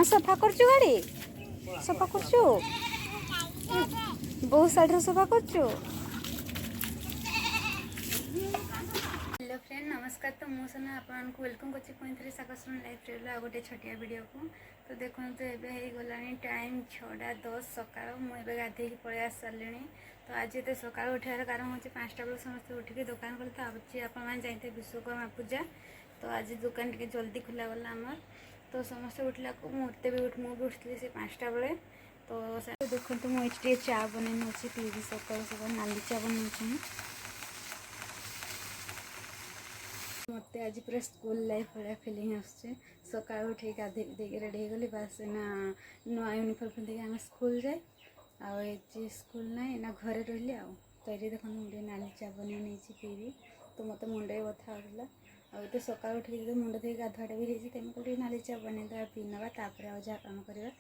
ना सफा करचु गाड़ी सफा करचु बहुत साइड सफा करचु। हेलो फ्रेंड नमस्कार। तो मो सना आपको वेलकम करछि पुणी थे साकसन लाइफ रे आ गोटे छटिया वीडियो को। तो देखो तो एबे हे गलानी टाइम 6:10 सकाळ मुझे गाधे पलि आस सारे। तो आज ये सकाळ उठार कारण हूँ 5टा बेलू समस्त उठिक दुकान कल। तो आज आप जानते विश्वकर्मा पूजा। तो आज दुकान टे जल्दी खुला गला आमर। तो समस्त उठला को मुझे भी उठती से 5टा बेले। तो देखो तो मुझे चा बन पीबी सकाल सकाल नाली चा बन। मत आज पूरा स्कूल लाइफ भाया फिलिंग आसचे। सकाल उठे गाधे देके रेडी गली बास ना नुआ यूनिफॉर्म पिंधि आम स्कूल जाए आए स्कूल ना ना घरे रही आ। तो ये देखो मुझे नाली चा बन नहीं पीबी। तो मत मुंडे बथा होगा आते सकाल उठे मुंड धोई गाधुआटा भी होती तेमको नाली चा बन पी नवा तापर आ जहाँ कम करवा।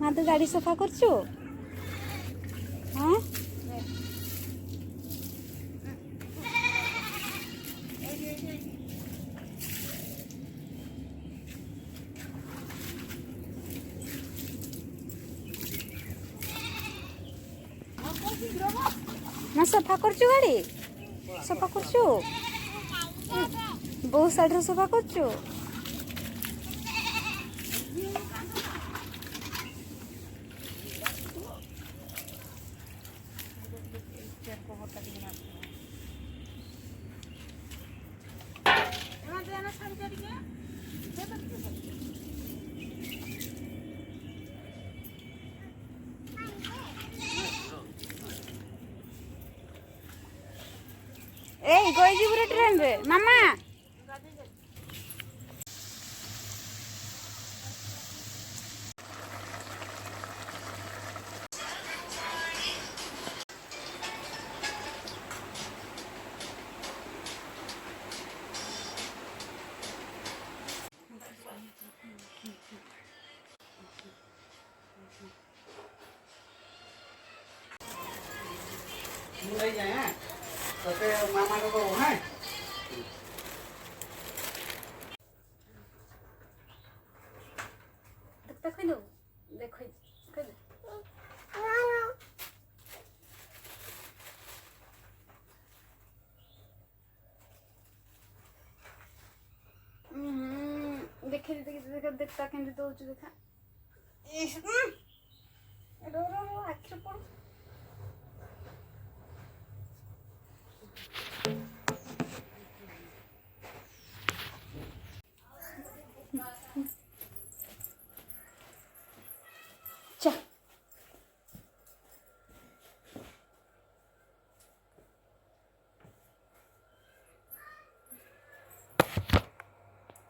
हाँ तो गाड़ी सफा करचु हाँ ना सफा करचु गाड़ी सफा करचु बहुत साइड सफा करचु। ए गई जीव ट्रेन रे मामा मामा को है देखो देखे देखा देखता के दौच देखा आखिर पड़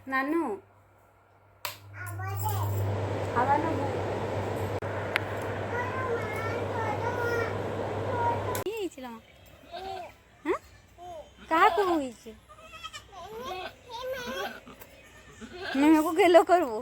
नानू क्या को गेलो करबो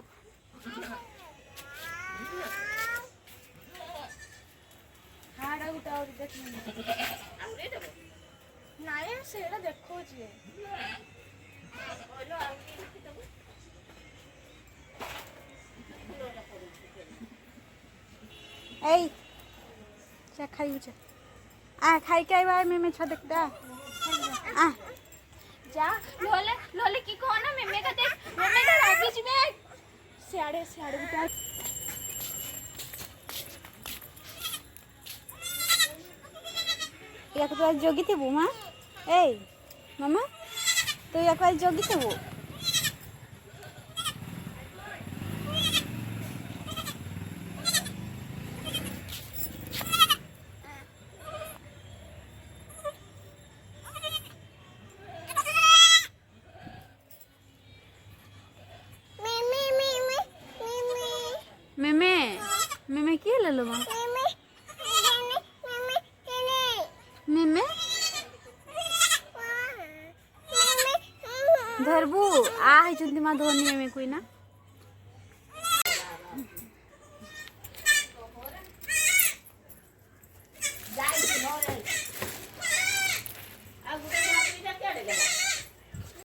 ए चा खाई आ खाई के आइबा में छ देखता आ जा लोले लोले की कहो ना मेमे का देख मेमे का रागी जी में सियाड़े सियाड़े बिटा या को जोगी थे माँ ए मामा तो या को जोगी थे वो ले लो मिमे धरबू आ है चुंदी मा धोनी में कोई ना